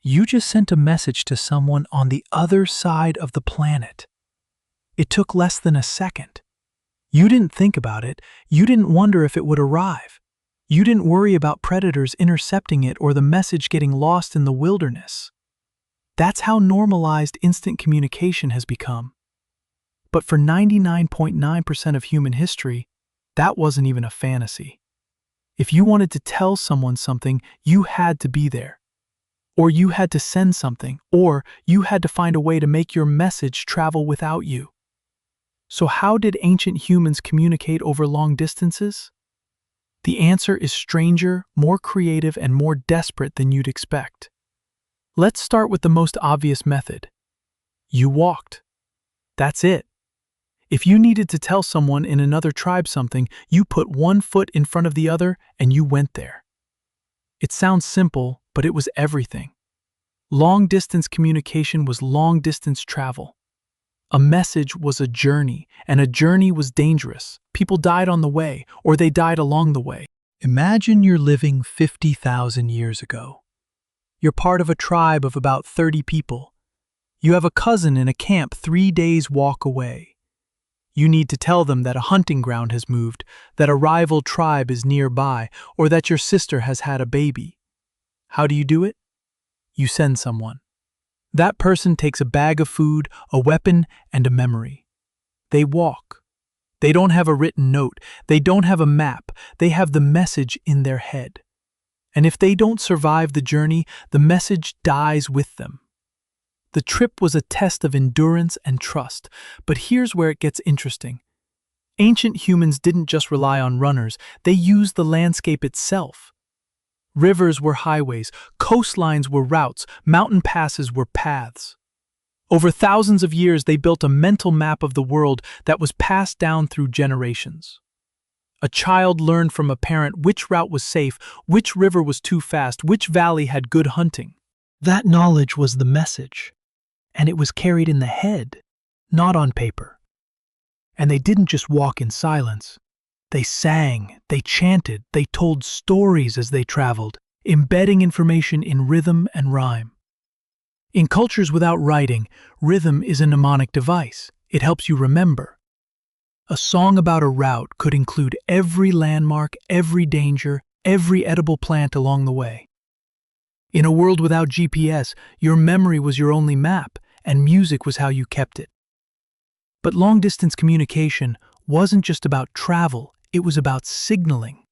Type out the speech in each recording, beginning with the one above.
You just sent a message to someone on the other side of the planet. It took less than a second. You didn't think about it. You didn't wonder if it would arrive. You didn't worry about predators intercepting it or the message getting lost in the wilderness. That's how normalized instant communication has become. But for 99.9% of human history, that wasn't even a fantasy. If you wanted to tell someone something, you had to be there. Or you had to send something, or you had to find a way to make your message travel without you. So how did ancient humans communicate over long distances? The answer is stranger, more creative, and more desperate than you'd expect. Let's start with the most obvious method. You walked. That's it. If you needed to tell someone in another tribe something, you put one foot in front of the other and you went there. It sounds simple, but it was everything. Long-distance communication was long-distance travel. A message was a journey, and a journey was dangerous. People died on the way, or they died along the way. Imagine you're living 50,000 years ago. You're part of a tribe of about 30 people. You have a cousin in a camp 3 days' walk away. You need to tell them that a hunting ground has moved, that a rival tribe is nearby, or that your sister has had a baby. How do you do it? You send someone. That person takes a bag of food, a weapon, and a memory. They walk. They don't have a written note. They don't have a map. They have the message in their head. And if they don't survive the journey, the message dies with them. The trip was a test of endurance and trust, but here's where it gets interesting. Ancient humans didn't just rely on runners, they used the landscape itself. Rivers were highways, coastlines were routes, mountain passes were paths. Over thousands of years, they built a mental map of the world that was passed down through generations. A child learned from a parent which route was safe, which river was too fast, which valley had good hunting. That knowledge was the message. And it was carried in the head, not on paper. And they didn't just walk in silence. They sang, they chanted, they told stories as they traveled, embedding information in rhythm and rhyme. In cultures without writing, rhythm is a mnemonic device. It helps you remember. A song about a route could include every landmark, every danger, every edible plant along the way. In a world without GPS, your memory was your only map, and music was how you kept it. But long-distance communication wasn't just about travel, it was about signaling.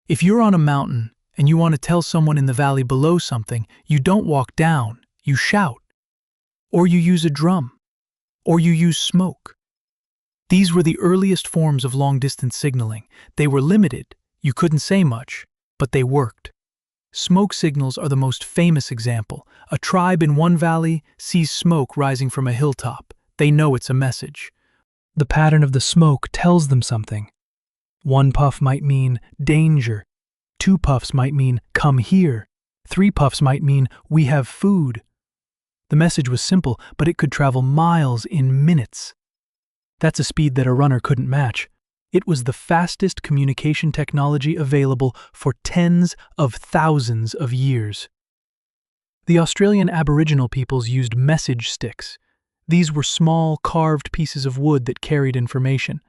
If you're on a mountain and you want to tell someone in the valley below something, you don't walk down, you shout. Or you use a drum. Or you use smoke. These were the earliest forms of long-distance signaling. They were limited, you couldn't say much, but they worked. Smoke signals are the most famous example. A tribe in one valley sees smoke rising from a hilltop. They know it's a message. The pattern of the smoke tells them something. One puff might mean danger. 2 puffs might mean come here. 3 puffs might mean we have food. The message was simple, but it could travel miles in minutes. That's a speed that a runner couldn't match. It was the fastest communication technology available for tens of thousands of years. The Australian Aboriginal peoples used message sticks. These were small, carved pieces of wood that carried information.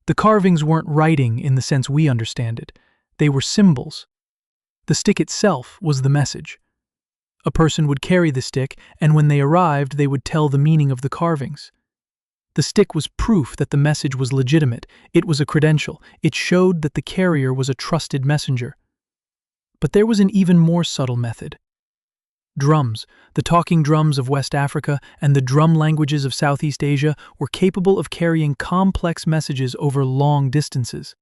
The carvings weren't writing in the sense we understand it. They were symbols. The stick itself was the message. A person would carry the stick, and when they arrived, they would tell the meaning of the carvings. The stick was proof that the message was legitimate. It was a credential. It showed that the carrier was a trusted messenger. But there was an even more subtle method. Drums, the talking drums of West Africa and the drum languages of Southeast Asia, were capable of carrying complex messages over long distances.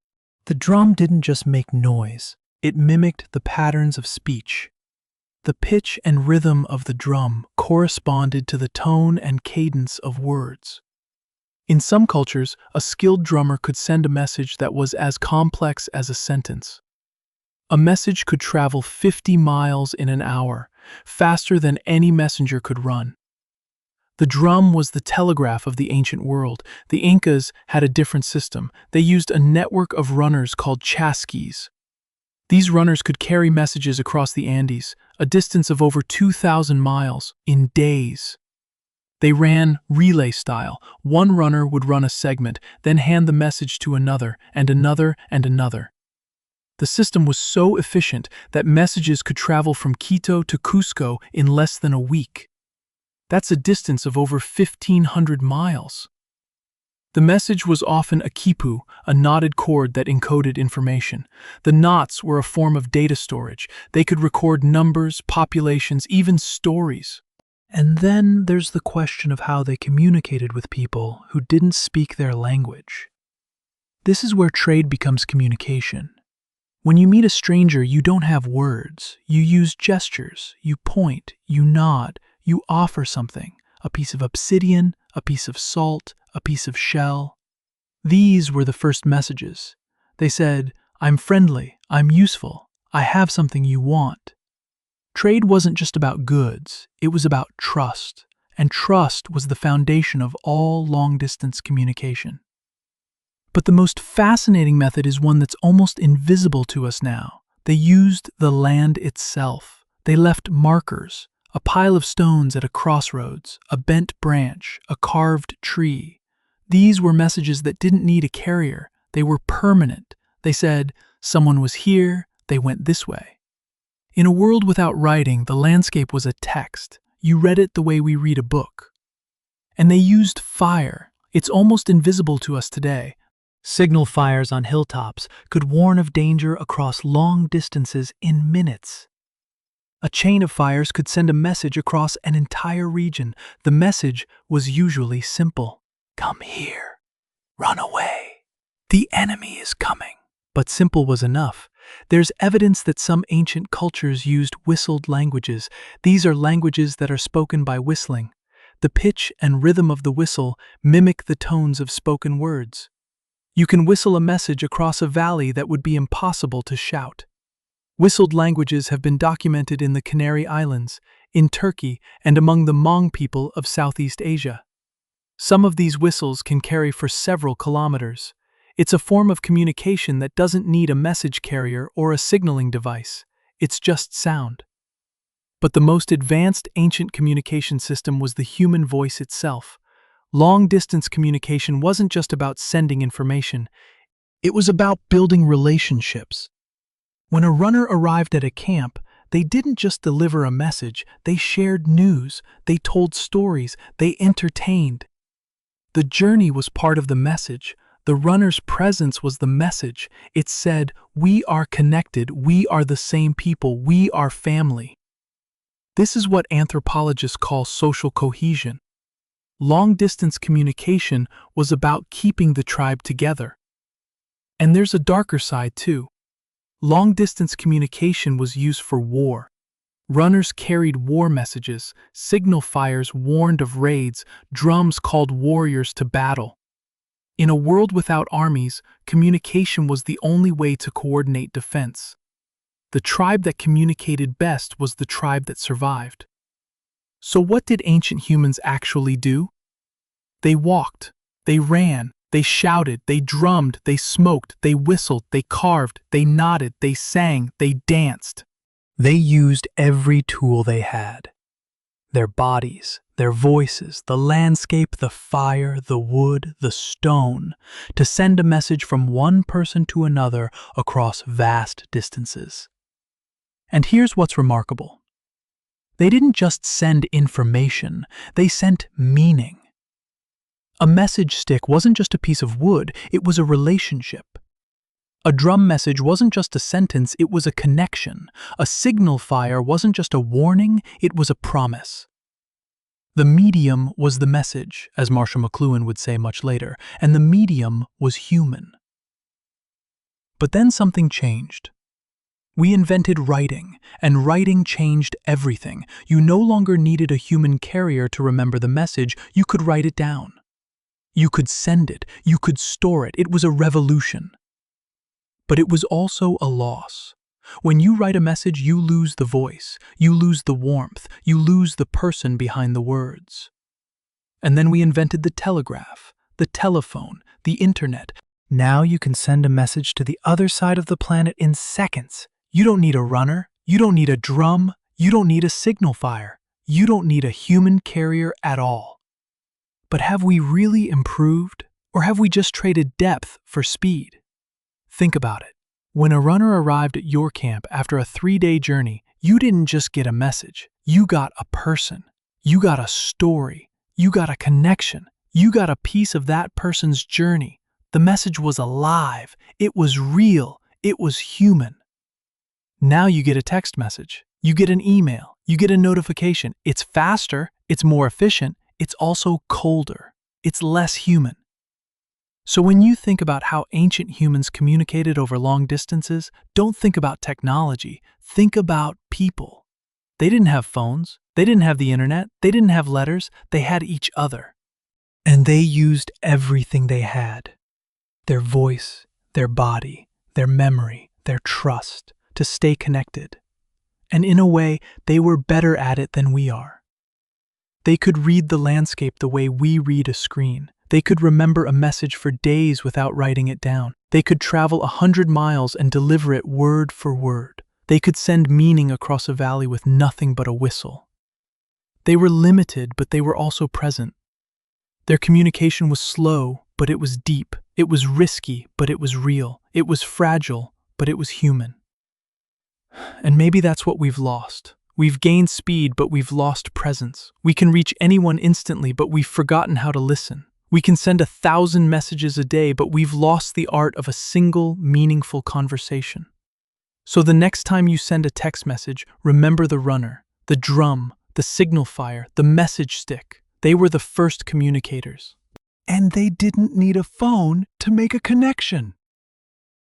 The drum didn't just make noise. It mimicked the patterns of speech. The pitch and rhythm of the drum corresponded to the tone and cadence of words. In some cultures, a skilled drummer could send a message that was as complex as a sentence. A message could travel 50 miles in an hour, faster than any messenger could run. The drum was the telegraph of the ancient world. The Incas had a different system. They used a network of runners called chasquis. These runners could carry messages across the Andes, a distance of over 2,000 miles, in days. They ran relay style. One runner would run a segment, then hand the message to another, and another, and another. The system was so efficient that messages could travel from Quito to Cusco in less than a week. That's a distance of over 1,500 miles. The message was often a quipu, a knotted cord that encoded information. The knots were a form of data storage. They could record numbers, populations, even stories. And then there's the question of how they communicated with people who didn't speak their language. This is where trade becomes communication. When you meet a stranger, you don't have words. You use gestures. You point. You nod. You offer something. A piece of obsidian, a piece of salt, a piece of shell. These were the first messages. They said, "I'm friendly. I'm useful. I have something you want." Trade wasn't just about goods. It was about trust. And trust was the foundation of all long-distance communication. But the most fascinating method is one that's almost invisible to us now. They used the land itself. They left markers, a pile of stones at a crossroads, a bent branch, a carved tree. These were messages that didn't need a carrier. They were permanent. They said, someone was here, they went this way. In a world without writing, the landscape was a text. You read it the way we read a book. And they used fire. It's almost invisible to us today. Signal fires on hilltops could warn of danger across long distances in minutes. A chain of fires could send a message across an entire region. The message was usually simple. Come here. Run away. The enemy is coming. But simple was enough. There's evidence that some ancient cultures used whistled languages. These are languages that are spoken by whistling. The pitch and rhythm of the whistle mimic the tones of spoken words. You can whistle a message across a valley that would be impossible to shout. Whistled languages have been documented in the Canary Islands, in Turkey, and among the Hmong people of Southeast Asia. Some of these whistles can carry for several kilometers. It's a form of communication that doesn't need a message carrier or a signaling device. It's just sound. But the most advanced ancient communication system was the human voice itself. Long-distance communication wasn't just about sending information. It was about building relationships. When a runner arrived at a camp, they didn't just deliver a message, they shared news, they told stories, they entertained. The journey was part of the message. The runner's presence was the message. It said, we are connected, we are the same people, we are family. This is what anthropologists call social cohesion. Long-distance communication was about keeping the tribe together. And there's a darker side too. Long-distance communication was used for war. Runners carried war messages, signal fires warned of raids, drums called warriors to battle. In a world without armies, communication was the only way to coordinate defense. The tribe that communicated best was the tribe that survived. So what did ancient humans actually do? They walked, they ran, they shouted, they drummed, they smoked, they whistled, they carved, they nodded, they sang, they danced. They used every tool they had. Their bodies, their voices, the landscape, the fire, the wood, the stone, to send a message from one person to another across vast distances. And here's what's remarkable. They didn't just send information, they sent meaning. A message stick wasn't just a piece of wood, it was a relationship. A drum message wasn't just a sentence, it was a connection. A signal fire wasn't just a warning, it was a promise. The medium was the message, as Marshall McLuhan would say much later, and the medium was human. But then something changed. We invented writing, and writing changed everything. You no longer needed a human carrier to remember the message, you could write it down. You could send it, you could store it. It was a revolution. But it was also a loss. When you write a message, you lose the voice, you lose the warmth, you lose the person behind the words. And then we invented the telegraph, the telephone, the internet. Now you can send a message to the other side of the planet in seconds. You don't need a runner. You don't need a drum. You don't need a signal fire. You don't need a human carrier at all. But have we really improved, or have we just traded depth for speed? Think about it. When a runner arrived at your camp after a 3-day journey, you didn't just get a message. You got a person. You got a story. You got a connection. You got a piece of that person's journey. The message was alive. It was real. It was human. Now you get a text message. You get an email. You get a notification. It's faster. It's more efficient. It's also colder. It's less human. So when you think about how ancient humans communicated over long distances, don't think about technology. Think about people. They didn't have phones. They didn't have the internet. They didn't have letters. They had each other. And they used everything they had. Their voice, their body, their memory, their trust to stay connected. And in a way, they were better at it than we are. They could read the landscape the way we read a screen. They could remember a message for days without writing it down. They could travel 100 miles and deliver it word for word. They could send meaning across a valley with nothing but a whistle. They were limited, but they were also present. Their communication was slow, but it was deep. It was risky, but it was real. It was fragile, but it was human. And maybe that's what we've lost. We've gained speed, but we've lost presence. We can reach anyone instantly, but we've forgotten how to listen. We can send 1,000 messages a day, but we've lost the art of a single, meaningful conversation. So the next time you send a text message, remember the runner, the drum, the signal fire, the message stick. They were the first communicators. And they didn't need a phone to make a connection.